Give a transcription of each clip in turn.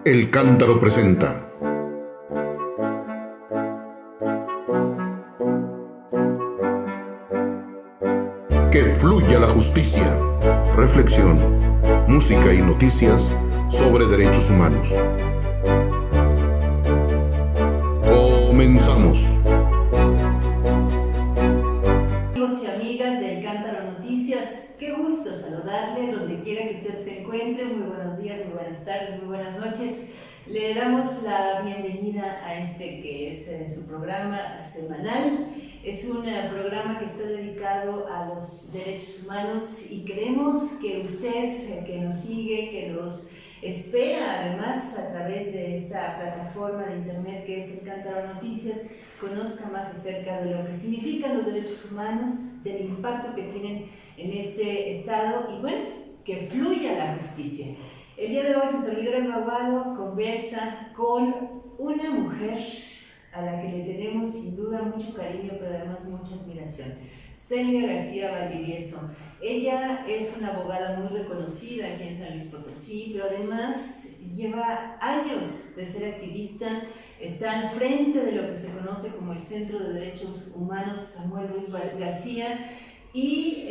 El Cántaro presenta Que fluya la justicia. Reflexión, música y noticias sobre derechos humanos. Comenzamos. Amigos y amigas del Cántaro Noticias, qué gusto saludarle donde quiera que usted se encuentre. Muy buenos días, muy buenas tardes, muy buenas noches. Le damos la bienvenida a este que es su programa semanal. Es un programa que está dedicado a los derechos humanos y queremos que usted, que nos sigue, que nos espera además a través de esta plataforma de internet que es el Cántaro Noticias, conozca más acerca de lo que significan los derechos humanos, del impacto que tienen en este estado y bueno, que fluya la justicia. El día de hoy su servidora Emma Aguado conversa con una mujer a la que le tenemos sin duda mucho cariño, pero además mucha admiración. Celia García Valdivieso. Ella es una abogada muy reconocida aquí en San Luis Potosí, pero además lleva años de ser activista, está al frente de lo que se conoce como el Centro de Derechos Humanos Samuel Ruiz García y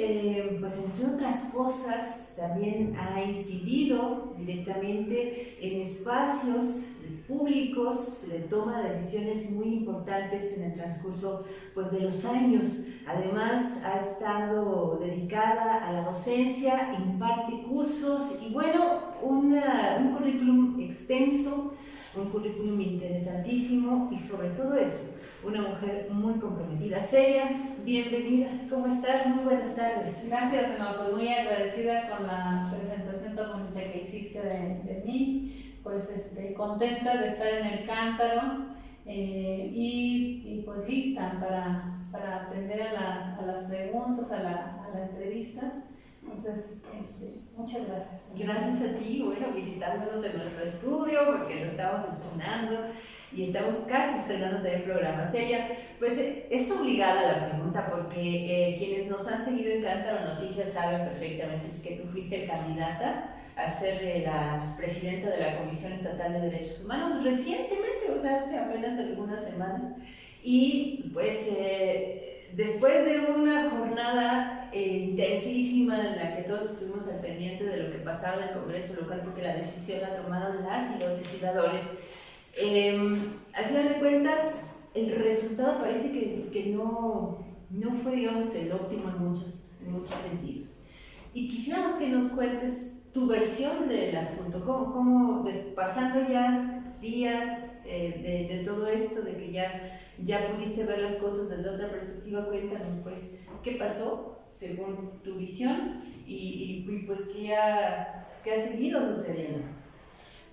pues entre otras cosas también ha incidido directamente en espacios públicos de toma de decisiones muy importantes en el transcurso pues, de los años. Además ha estado dedicada a la docencia, imparte cursos y bueno, un currículum extenso, un currículum interesantísimo y sobre todo eso, una mujer muy comprometida. Celia, bienvenida, ¿cómo estás? Muy buenas tardes. Gracias, Emma, pues muy agradecida con la presentación tan bonita que hiciste de mí, pues contenta de estar en el Cántaro y pues lista para atender a las preguntas, a la entrevista. Entonces, muchas gracias. Gracias a ti, bueno, visitándonos en nuestro estudio porque lo estamos estrenando y estamos casi estrenando también programas. Celia, pues es obligada la pregunta porque quienes nos han seguido en Cántaro Noticias saben perfectamente que tú fuiste candidata a ser la presidenta de la Comisión Estatal de Derechos Humanos recientemente, o sea, hace apenas algunas semanas, y pues después de una jornada intensísima en la que todos estuvimos al pendiente de lo que pasaba en el Congreso local porque la decisión la tomaron las y los legisladores, al final de cuentas el resultado parece que no fue, digamos, el óptimo en muchos sentidos. Y quisiéramos que nos cuentes tu versión del asunto, cómo pasando ya días de todo esto, de que ya pudiste ver las cosas desde otra perspectiva, cuéntanos pues qué pasó según tu visión y pues qué ha seguido sucediendo.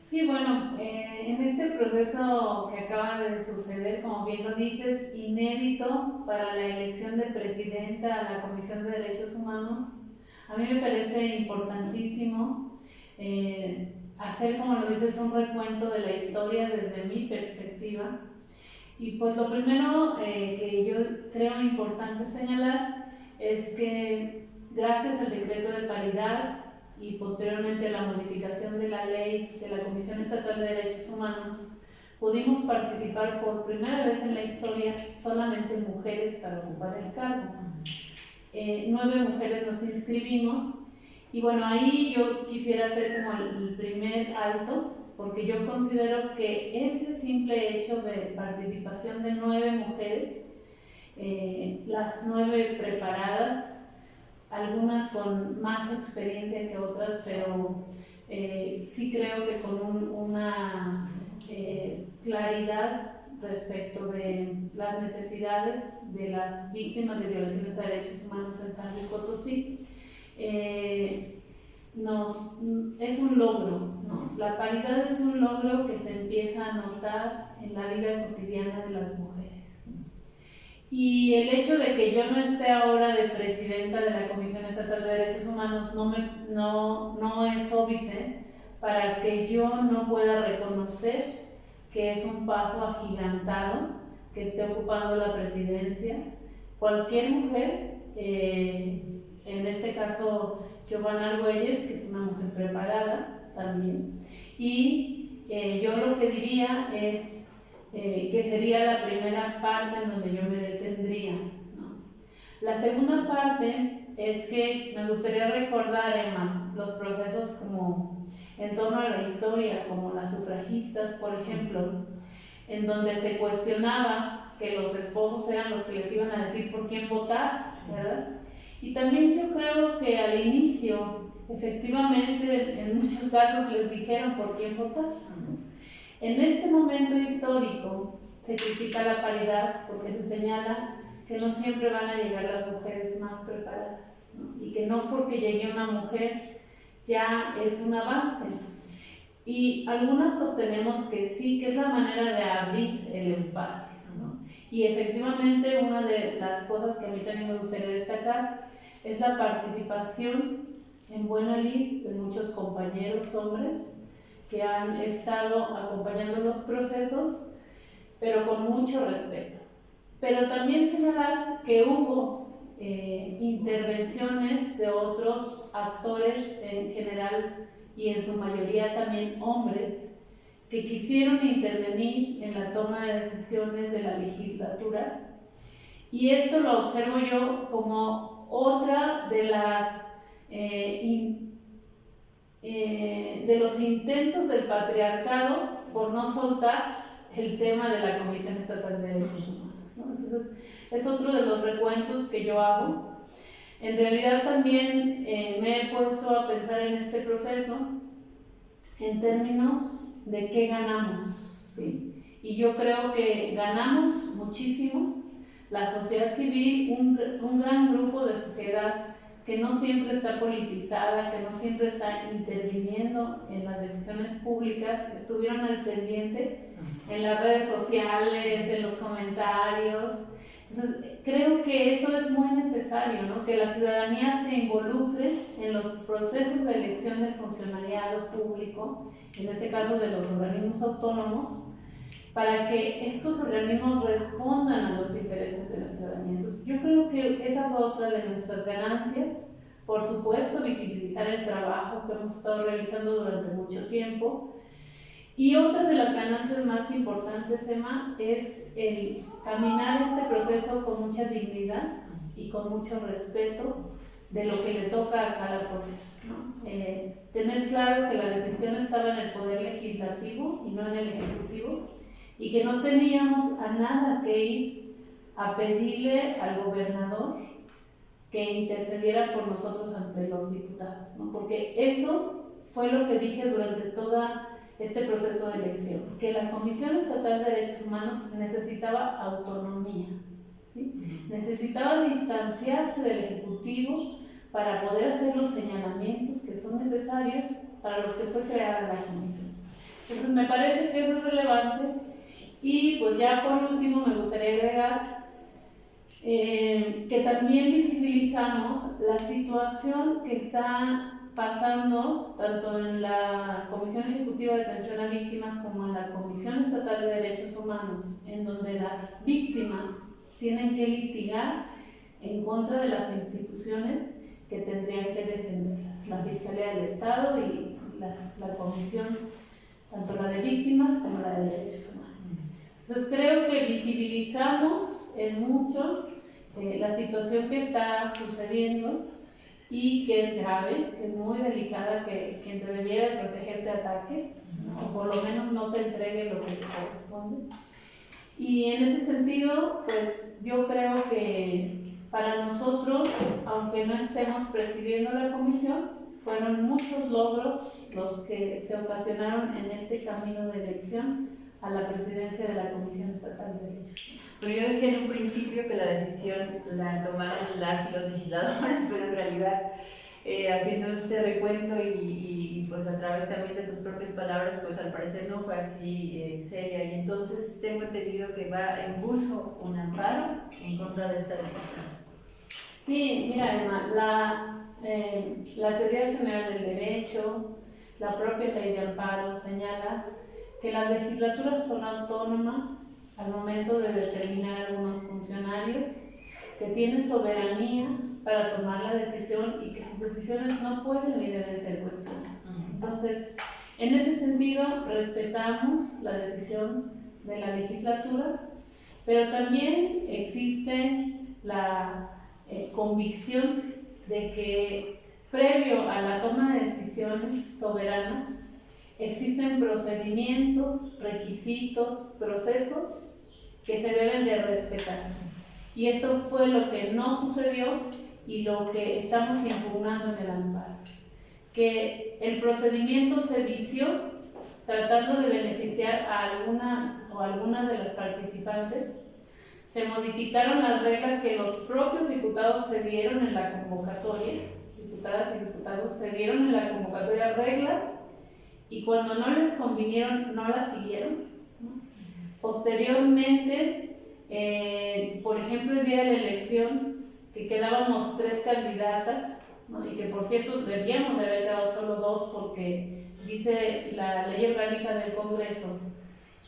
Sí, bueno, en este proceso que acaba de suceder, como bien lo dices, inédito para la elección de presidenta a la Comisión de Derechos Humanos, a mí me parece importantísimo hacer, como lo dices, un recuento de la historia desde mi perspectiva. Y pues lo primero que yo creo importante señalar es que gracias al decreto de paridad y posteriormente a la modificación de la ley de la Comisión Estatal de Derechos Humanos, pudimos participar por primera vez en la historia solamente mujeres para ocupar el cargo. 9 mujeres nos inscribimos y bueno, ahí yo quisiera hacer como el primer alto, porque yo considero que ese simple hecho de participación de 9 mujeres, las 9 preparadas, algunas con más experiencia que otras, pero sí creo que con una claridad respecto de las necesidades de las víctimas de violaciones de derechos humanos en San Luis Potosí. Es un logro, ¿no? La paridad es un logro que se empieza a notar en la vida cotidiana de las mujeres. Y el hecho de que yo no esté ahora de presidenta de la Comisión Estatal de Derechos Humanos no es óbice para que yo no pueda reconocer que es un paso agigantado que esté ocupando la presidencia. Cualquier mujer, en este caso Giovanna Argüelles, que es una mujer preparada también. Y yo lo que diría es que sería la primera parte en donde yo me detendría, ¿no? La segunda parte es que me gustaría recordar, Emma, los procesos como en torno a la historia, como las sufragistas, por ejemplo, en donde se cuestionaba que los esposos eran los que les iban a decir por quién votar, ¿verdad? Y también yo creo que al inicio, efectivamente, en muchos casos les dijeron por quién votar. En este momento histórico se critica la paridad porque se señala que no siempre van a llegar las mujeres más preparadas, ¿no? Y que no porque llegue una mujer ya es un avance. Y algunas sostenemos que sí, que es la manera de abrir el espacio, ¿no? Y efectivamente una de las cosas que a mí también me gustaría destacar es la participación en buena lid de muchos compañeros hombres que han estado acompañando los procesos, pero con mucho respeto. Pero también señalar que hubo intervenciones de otros actores en general y en su mayoría también hombres que quisieron intervenir en la toma de decisiones de la legislatura, y esto lo observo yo como otra de las de los intentos del patriarcado por no soltar el tema de la Comisión Estatal de Derechos Humanos, ¿no? Entonces, es otro de los recuentos que yo hago. En realidad también me he puesto a pensar en este proceso en términos de qué ganamos, ¿sí? Y yo creo que ganamos muchísimo la sociedad civil, un gran grupo de sociedad que no siempre está politizada, que no siempre está interviniendo en las decisiones públicas, estuvieron al pendiente en las redes sociales, en los comentarios. Entonces, creo que eso es muy necesario, ¿no? Que la ciudadanía se involucre en los procesos de elección del funcionariado público, en este caso de los organismos autónomos, para que estos organismos respondan a los intereses de la ciudadanía. Entonces, yo creo que esa fue otra de nuestras ganancias. Por supuesto, visibilizar el trabajo que hemos estado realizando durante mucho tiempo. Y otra de las ganancias más importantes, Emma, es el caminar este proceso con mucha dignidad y con mucho respeto de lo que le toca a cada poder, ¿no? Tener claro que la decisión estaba en el poder legislativo y no en el ejecutivo, y que no teníamos a nada que ir a pedirle al gobernador que intercediera por nosotros ante los diputados, ¿no? Porque eso fue lo que dije durante toda este proceso de elección, que la Comisión Estatal de Derechos Humanos necesitaba autonomía, ¿sí? Necesitaba distanciarse del Ejecutivo para poder hacer los señalamientos que son necesarios para los que fue creada la Comisión. Entonces me parece que eso es relevante. Y pues ya por último me gustaría agregar que también visibilizamos la situación que está pasando tanto en la Comisión Ejecutiva de Atención a Víctimas como en la Comisión Estatal de Derechos Humanos, en donde las víctimas tienen que litigar en contra de las instituciones que tendrían que defenderlas, la Fiscalía del Estado y la Comisión, tanto la de Víctimas como la de Derechos Humanos. Entonces creo que visibilizamos en mucho la situación que está sucediendo y que es grave, que es muy delicada, que quien te debiera proteger te ataque, ¿no? O por lo menos no te entregue lo que te corresponde. Y en ese sentido, pues yo creo que para nosotros, aunque no estemos presidiendo la comisión, fueron muchos logros los que se ocasionaron en este camino de elección a la presidencia de la Comisión Estatal de Derechos. Pero yo decía en un principio que la decisión la tomaron las y los legisladores, pero en realidad haciendo este recuento y pues a través también de tus propias palabras, pues al parecer no fue así seria, y entonces tengo entendido que va en curso un amparo en contra de esta decisión. Sí, mira, Emma, la teoría general del derecho, la propia ley de amparo señala que las legislaturas son autónomas al momento de determinar algunos funcionarios que tiene soberanía para tomar la decisión y que sus decisiones no pueden ni deben ser cuestionadas. Entonces, en ese sentido, respetamos la decisión de la legislatura, pero también existe la convicción de que previo a la toma de decisiones soberanas existen procedimientos, requisitos, procesos que se deben de respetar. Y esto fue lo que no sucedió y lo que estamos impugnando en el amparo. Que el procedimiento se vició tratando de beneficiar a algunas de las participantes. Se modificaron las reglas que los propios diputados se dieron en la convocatoria. Diputadas y diputados se dieron en la convocatoria reglas y cuando no les convinieron no las siguieron, ¿no? Posteriormente, por ejemplo, el día de la elección, que quedábamos 3 candidatas, ¿no? Y que por cierto debíamos de haber quedado solo 2 porque dice la ley orgánica del Congreso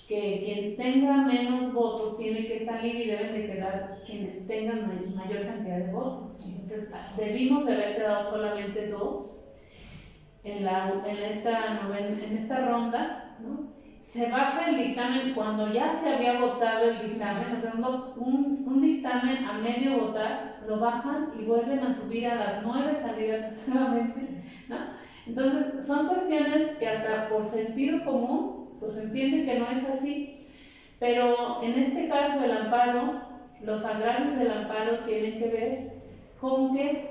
que quien tenga menos votos tiene que salir y deben de quedar quienes tengan mayor cantidad de votos. Entonces debimos de haber quedado solamente 2 en esta ronda, ¿no? Se baja el dictamen cuando ya se había votado el dictamen, o sea, un dictamen a medio votar, lo bajan y vuelven a subir a las 9 candidatas nuevamente, ¿no? Entonces son cuestiones que hasta por sentido común pues entiende que no es así, pero en este caso el amparo, los agravios del amparo tienen que ver con que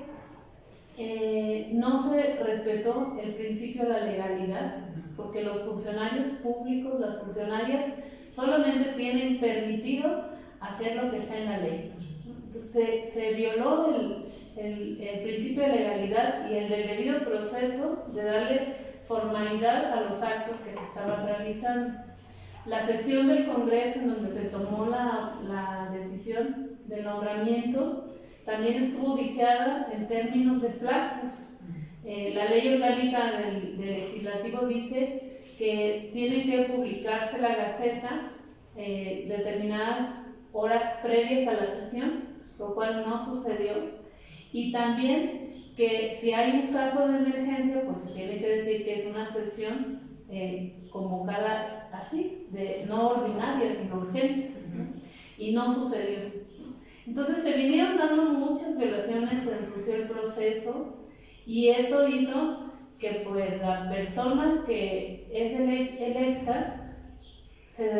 no se respetó el principio de la legalidad, porque los funcionarios públicos, las funcionarias, solamente tienen permitido hacer lo que está en la ley. Entonces, se violó el principio de legalidad y el del debido proceso de darle formalidad a los actos que se estaban realizando. La sesión del Congreso en donde se tomó la decisión del nombramiento también estuvo viciada en términos de plazos. La ley orgánica del legislativo dice que tiene que publicarse la Gaceta determinadas horas previas a la sesión, lo cual no sucedió. Y también que si hay un caso de emergencia, pues se tiene que decir que es una sesión convocada así, no ordinaria, sino urgente, ¿no? Y no sucedió. Entonces se vinieron dando muchas violaciones, se ensució el proceso y eso hizo que pues la persona que es electa se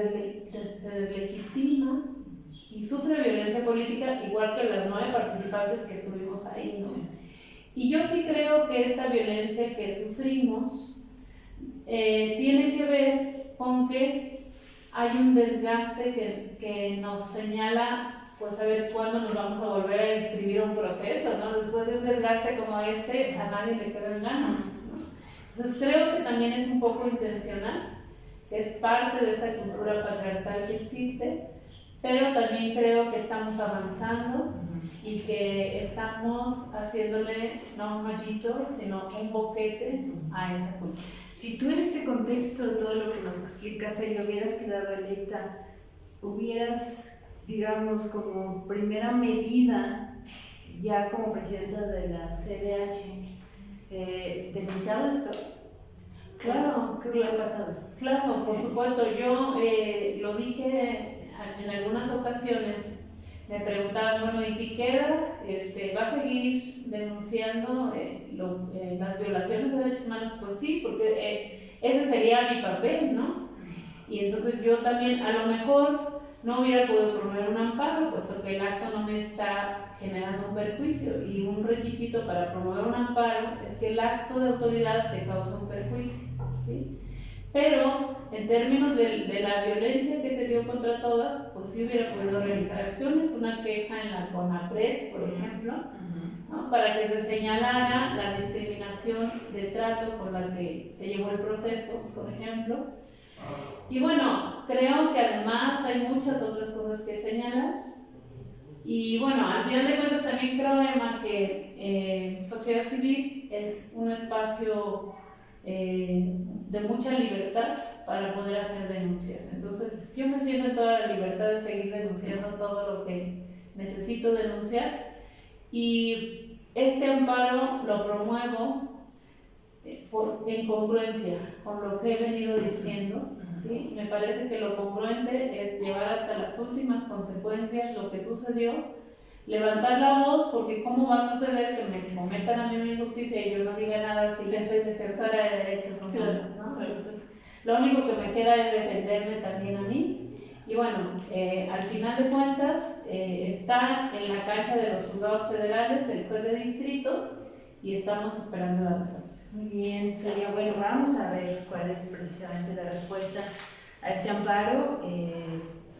deslegitima y sufre violencia política igual que las 9 participantes que estuvimos ahí, ¿no? Y yo sí creo que esta violencia que sufrimos tiene que ver con que hay un desgaste que nos señala pues a ver cuándo nos vamos a volver a inscribir un proceso, ¿no? Después de un desgaste como este, a nadie le quedan ganas, ¿no? Entonces creo que también es un poco intencional, que es parte de esta cultura patriarcal que existe, pero también creo que estamos avanzando y que estamos haciéndole no un hoyito, sino un boquete a esa cultura. Si tú en este contexto de todo lo que nos explicas, y hubieras quedado electa, hubieras, digamos, como primera medida, ya como presidenta de la CDH, denunciado esto? Claro. ¿Qué hubiera pasado? Claro, por supuesto. Yo lo dije en algunas ocasiones. Me preguntaban, bueno, ¿y si queda, va a seguir denunciando las violaciones de derechos humanos? Pues sí, porque ese sería mi papel, ¿no? Y entonces yo también, a lo mejor, no hubiera podido promover un amparo, puesto que el acto no me está generando un perjuicio. Y un requisito para promover un amparo es que el acto de autoridad te causa un perjuicio, ¿sí? Pero en términos de la violencia que se dio contra todas, pues sí hubiera podido realizar acciones, una queja en la CONAPRED, por ejemplo, ¿no? Para que se señalara la discriminación de trato con la que se llevó el proceso, por ejemplo. Y bueno, creo que además hay muchas otras cosas que señalar. Y bueno, al final de cuentas también creo, Emma, que sociedad civil es un espacio de mucha libertad para poder hacer denuncias. Entonces yo me siento en toda la libertad de seguir denunciando todo lo que necesito denunciar, y este amparo lo promuevo en congruencia con lo que he venido diciendo, ¿sí? Me parece que lo congruente es llevar hasta las últimas consecuencias lo que sucedió, levantar la voz, porque ¿cómo va a suceder que me cometan a mí una injusticia y yo no diga nada si ya soy defensora de derechos humanos, ¿no? Entonces, lo único que me queda es defenderme también a mí. Y bueno, al final de cuentas, está en la cancha de los juzgados federales del juez de distrito y estamos esperando la resolución. Muy bien, sería bueno, vamos a ver cuál es precisamente la respuesta a este amparo.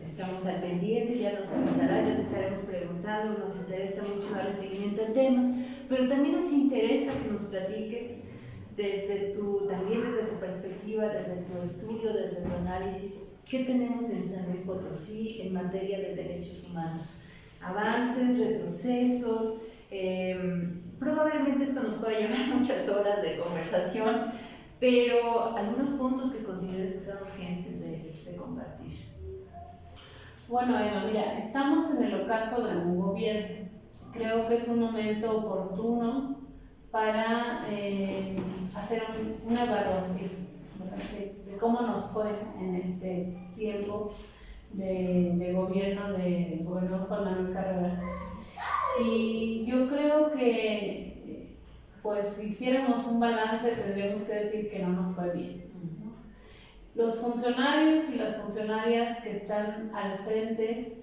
Estamos al pendiente, ya nos avisará, ya te estaremos preguntando, nos interesa mucho darle seguimiento al tema, pero también nos interesa que nos platiques también desde tu perspectiva, desde tu estudio, desde tu análisis, ¿qué tenemos en San Luis Potosí en materia de derechos humanos? Avances, retrocesos, probablemente esto nos pueda llevar muchas horas de conversación, pero algunos puntos que consideres que son urgentes de compartir. Bueno, Emma, mira, estamos en el ocaso de un gobierno. Creo que es un momento oportuno para hacer una evaluación, ¿verdad? De cómo nos fue en este tiempo de gobierno del gobernador Juan Manuel Carrera. Y yo creo que, pues, si hiciéramos un balance, tendríamos que decir que no nos fue bien. Los funcionarios y las funcionarias que están al frente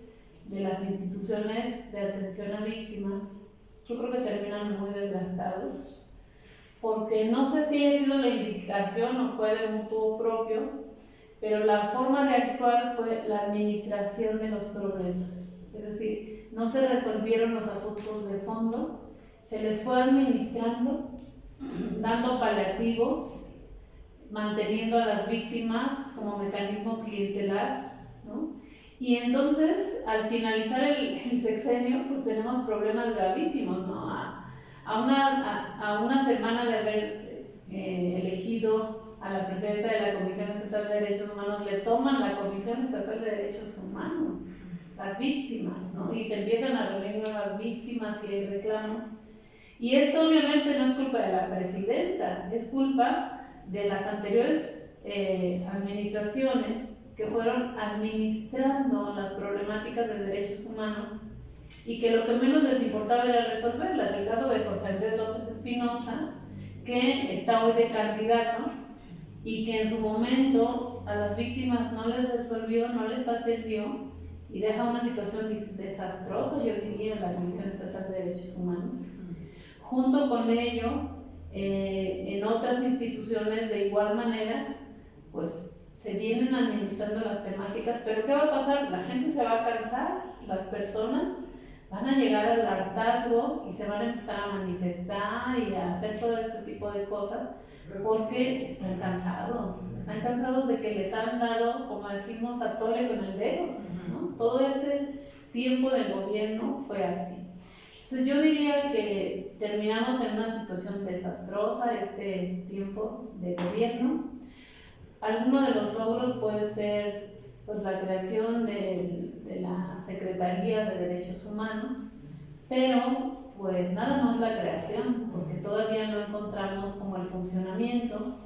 de las instituciones de atención a víctimas, yo creo que terminan muy desgastados, porque no sé si ha sido la indicación o fue de mutuo propio, pero la forma de actuar fue la administración de los problemas. Es decir, no se resolvieron los asuntos de fondo, se les fue administrando, dando paliativos, manteniendo a las víctimas como mecanismo clientelar, ¿no? Y entonces, al finalizar el sexenio, pues tenemos problemas gravísimos, ¿no? A una semana de haber elegido a la presidenta de la Comisión Estatal de Derechos Humanos, le toman la Comisión Estatal de Derechos Humanos, las víctimas, ¿no? Y se empiezan a reunir nuevas víctimas y hay reclamos. Y esto obviamente no es culpa de la presidenta, es culpa de las anteriores administraciones que fueron administrando las problemáticas de derechos humanos y que lo que menos les importaba era resolverlas. El caso de Jorge Andrés López Espinosa, que está hoy de candidato y que en su momento a las víctimas no les resolvió, no les atendió y deja una situación desastrosa, yo diría, en la Comisión Estatal de Derechos Humanos. Junto con ello, en otras instituciones de igual manera, pues se vienen administrando las temáticas, pero ¿qué va a pasar? La gente se va a cansar, las personas van a llegar al hartazgo y se van a empezar a manifestar y a hacer todo este tipo de cosas porque están cansados de que les han dado, como decimos, a tole con el dedo, ¿no? Todo este tiempo del gobierno fue así. Entonces yo diría que terminamos en una situación desastrosa este tiempo de gobierno. Alguno de los logros puede ser, pues, la creación de la Secretaría de Derechos Humanos, pero pues nada más la creación, porque todavía no encontramos como el funcionamiento.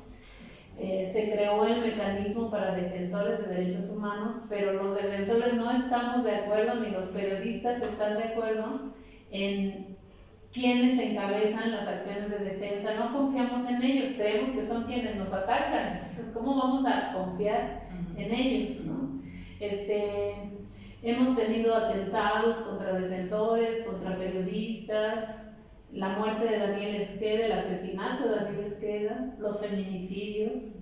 Se creó el mecanismo para defensores de derechos humanos, pero los defensores no estamos de acuerdo, ni los periodistas están de acuerdo en quienes encabezan las acciones de defensa. No confiamos en ellos, creemos que son quienes nos atacan. Entonces, ¿cómo vamos a confiar en ellos, no? Hemos tenido atentados contra defensores, contra periodistas, la muerte de Daniel Esqueda, el asesinato de Daniel Esqueda, los feminicidios,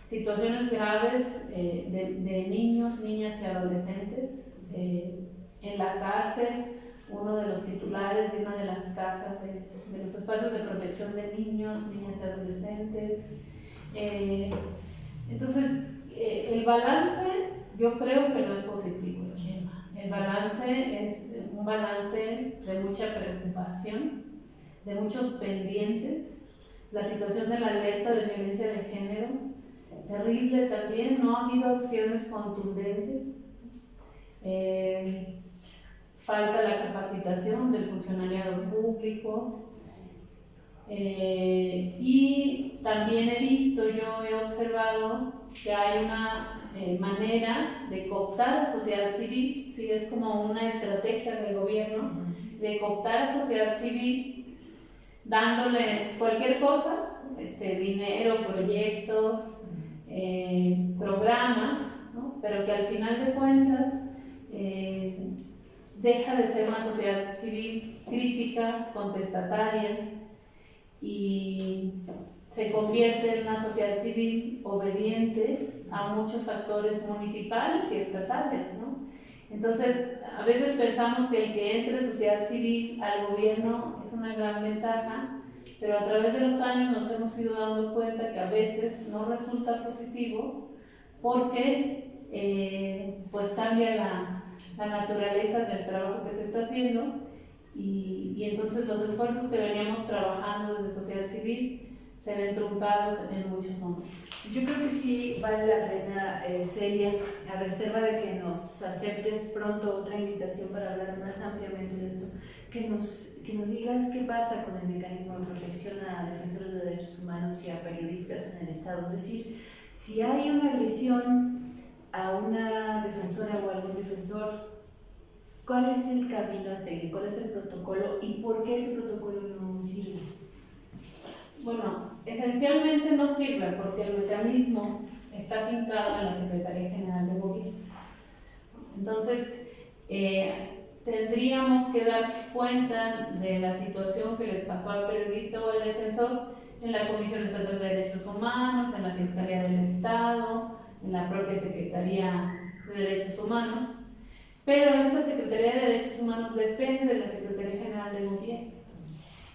situaciones graves de niños, niñas y adolescentes. En la cárcel, uno de los titulares de una de las casas de los espacios de protección de niños, niñas y adolescentes. Entonces, el balance yo creo que no es positivo. El balance es un balance de mucha preocupación, de muchos pendientes. La situación de la alerta de violencia de género, terrible también, no ha habido acciones contundentes. falta la capacitación del funcionariado público. Y también he observado que hay una manera de cooptar a la sociedad civil, sí, es como una estrategia del gobierno de cooptar a la sociedad civil dándoles cualquier cosa, dinero, proyectos, programas, ¿no? Pero que al final de cuentas deja de ser una sociedad civil crítica, contestataria, y se convierte en una sociedad civil obediente a muchos actores municipales y estatales, ¿no? Entonces, a veces pensamos que el que entre sociedad civil al gobierno es una gran ventaja, pero a través de los años nos hemos ido dando cuenta que a veces no resulta positivo porque pues cambia la naturaleza del trabajo que se está haciendo. Y entonces los esfuerzos que veníamos trabajando desde sociedad civil se ven truncados en muchos momentos. Yo creo que sí vale la pena, Celia, a reserva de que nos aceptes pronto otra invitación para hablar más ampliamente de esto, que nos digas qué pasa con el mecanismo de protección a defensores de derechos humanos y a periodistas en el Estado. Es decir, si hay una agresión a una defensora o a algún defensor, ¿cuál es el camino a seguir? ¿Cuál es el protocolo? ¿Y por qué ese protocolo no sirve? Bueno, esencialmente no sirve porque el mecanismo está afincado en la Secretaría General de Gobierno. Entonces, tendríamos que dar cuenta de la situación que les pasó al periodista o al defensor en la Comisión Estatal de Derechos Humanos, en la Fiscalía del Estado, en la propia Secretaría de Derechos Humanos. Pero esta Secretaría de Derechos Humanos depende de la Secretaría General de Gobierno.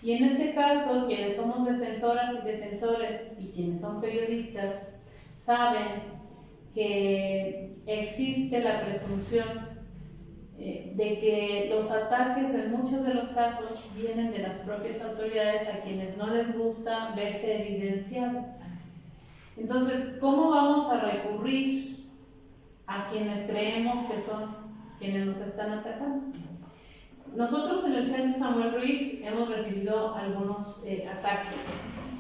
Y en este caso, quienes somos defensoras y defensores y quienes son periodistas saben que existe la presunción de que los ataques en muchos de los casos vienen de las propias autoridades a quienes no les gusta verse evidenciados. Entonces, ¿cómo vamos a recurrir a quienes creemos que son quienes nos están atacando? Nosotros en el Centro Samuel Ruiz hemos recibido algunos ataques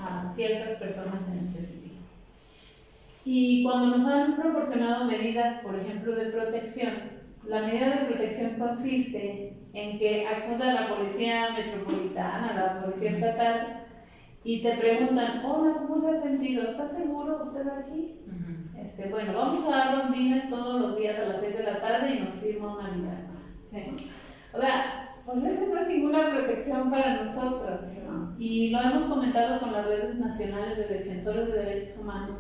a ciertas personas en específico. Y cuando nos han proporcionado medidas, por ejemplo, de protección, la medida de protección consiste en que acuda la policía metropolitana, la policía estatal, y te preguntan: hola, ¿cómo se ha sentido? ¿Está seguro usted aquí? Bueno, vamos a dar rondines todos los días a las 6 de la tarde y nos firma una vida. Sí. O sea, pues eso no es ninguna protección para nosotros, ¿no? Y lo hemos comentado con las redes nacionales de defensores de derechos humanos.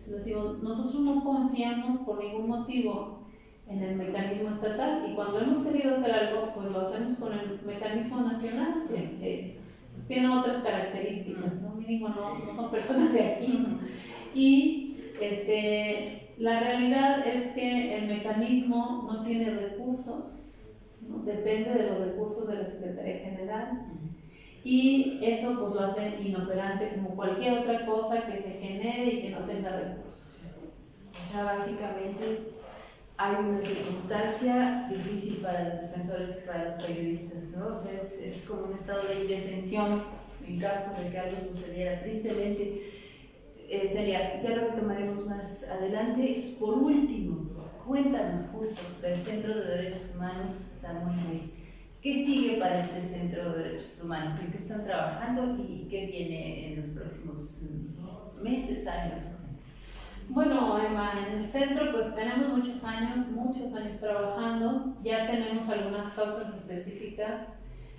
Decimos, nosotros no confiamos por ningún motivo en el mecanismo estatal, y cuando hemos querido hacer algo, pues lo hacemos con el mecanismo nacional, que pues tiene otras características, ¿no? Mínimo no son personas de aquí. Y la realidad es que el mecanismo no tiene recursos, ¿no? Depende de los recursos de la Secretaría General, y eso pues lo hace inoperante como cualquier otra cosa que se genere y que no tenga recursos. O sea, básicamente hay una circunstancia difícil para los defensores y para los periodistas, ¿no? O sea, es como un estado de indefensión en caso de que algo sucediera. Tristemente, Celia, ya lo retomaremos más adelante. Por último, cuéntanos justo del Centro de Derechos Humanos Samuel Ruiz. ¿Qué sigue para este Centro de Derechos Humanos? ¿En qué están trabajando y qué viene en los próximos meses, años? Bueno, Emma, en el centro pues tenemos muchos años trabajando. Ya tenemos algunas causas específicas,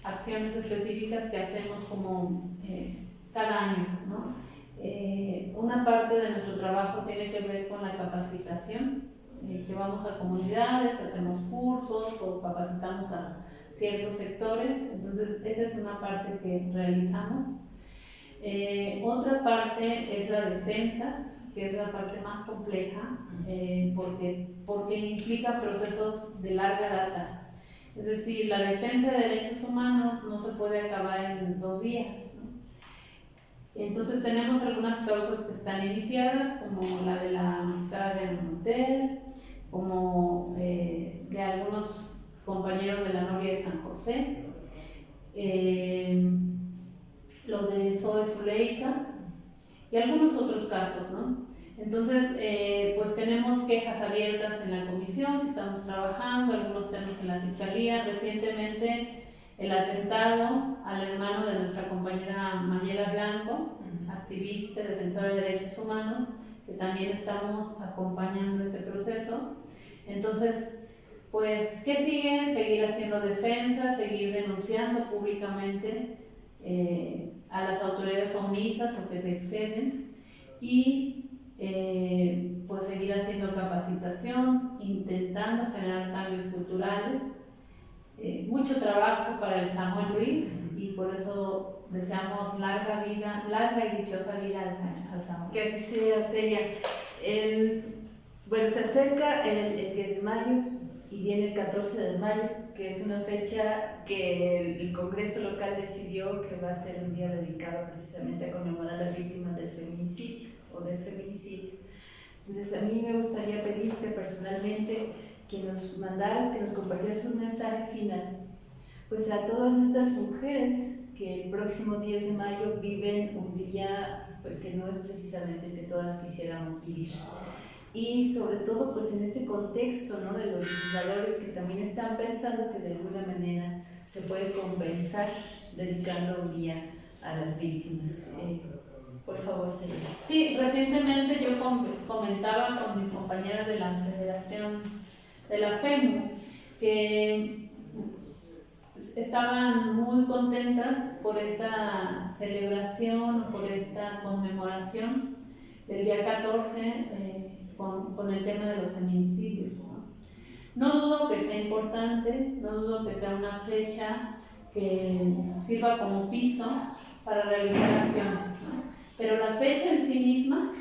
acciones específicas que hacemos como cada año, ¿no? Una parte de nuestro trabajo tiene que ver con la capacitación. Que vamos a comunidades, hacemos cursos o capacitamos a ciertos sectores. Entonces esa es una parte que realizamos. Otra parte es la defensa, que es la parte más compleja, porque implica procesos de larga data. Es decir, la defensa de derechos humanos no se puede acabar en 2 días, ¿no? Entonces tenemos algunas causas que están iniciadas, como la de la magistrada de Monter, como de algunos compañeros de la Noria de San José, lo de Zoe Zuleika y algunos otros casos, ¿no? Entonces, pues tenemos quejas abiertas en la comisión que estamos trabajando, algunos temas en la fiscalía. Recientemente, el atentado al hermano de nuestra compañera Mayela Blanco, activista, defensora de derechos humanos, que también estamos acompañando ese proceso. Entonces, pues, ¿qué sigue? Seguir haciendo defensa, seguir denunciando públicamente a las autoridades omisas o que se exceden y pues seguir haciendo capacitación, intentando generar cambios culturales. Mucho trabajo para el Samuel Ruiz y por eso deseamos larga y dichosa vida al Samuel. Que así sea, Celia. Bueno, se acerca el 10 de mayo y viene el 14 de mayo, que es una fecha que el Congreso local decidió que va a ser un día dedicado precisamente a conmemorar a las víctimas del feminicidio o del feminicidio. Entonces, a mí me gustaría pedirte personalmente que nos mandaras, que nos compartieras un mensaje final, pues a todas estas mujeres que el próximo 10 de mayo viven un día pues que no es precisamente el que todas quisiéramos vivir. Y sobre todo pues en este contexto, ¿no?, de los legisladores que también están pensando que de alguna manera se puede compensar dedicando un día a las víctimas. Por favor, Celia. Sí, recientemente yo comentaba con mis compañeras de la Federación de la FEMU que estaban muy contentas por esta celebración, por esta conmemoración del día 14 con el tema de los feminicidios, ¿no? No dudo que sea importante, no dudo que sea una fecha que sirva como piso para realizar acciones, ¿no? Pero la fecha en sí misma,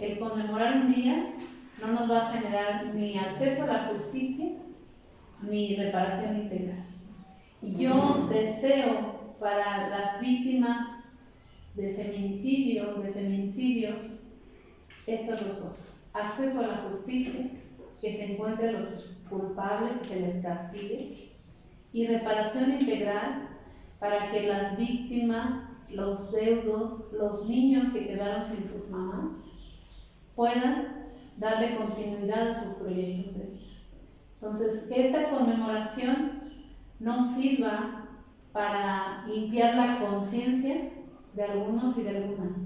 el conmemorar un día, no nos va a generar ni acceso a la justicia ni reparación integral. Y yo deseo para las víctimas de feminicidio, de feminicidios, estas dos cosas: acceso a la justicia, que se encuentren los culpables, que se les castigue, y reparación integral para que las víctimas, los deudos, los niños que quedaron sin sus mamás puedan darle continuidad a sus proyectos de vida. Entonces, que esta conmemoración no sirva para limpiar la conciencia de algunos y de algunas,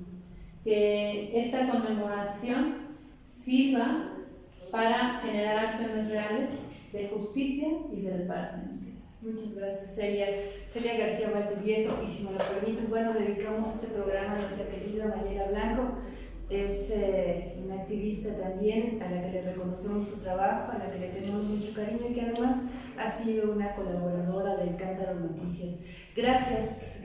que esta conmemoración sirva para generar acciones reales de justicia y de reparación. Muchas gracias, Celia. Celia García Valdivieso, y si me lo permites, bueno, dedicamos este programa a nuestra querida Mayela Blanco. Es una activista también a la que le reconocemos su trabajo, a la que le tenemos mucho cariño y que además ha sido una colaboradora del Cántaro Noticias. Gracias,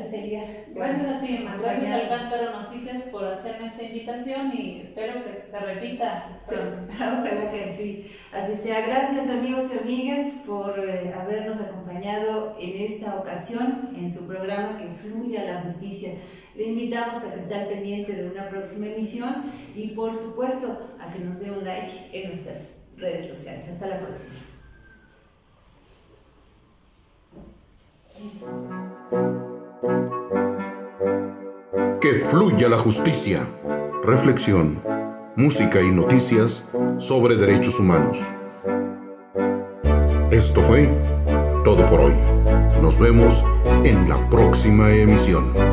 Celia. Gracias a ti, Emma. Gracias al Cántaro Noticias por hacerme esta invitación y espero que se repita pronto. Sí, ojalá que sí, así sea. Gracias, amigos y amigas, por habernos acompañado en esta ocasión en su programa Que Fluya la Justicia. Le invitamos a que esté al pendiente de una próxima emisión y, por supuesto, a que nos dé un like en nuestras redes sociales. Hasta la próxima. Que fluya la justicia. Reflexión, música y noticias sobre derechos humanos. Esto fue todo por hoy. Nos vemos en la próxima emisión.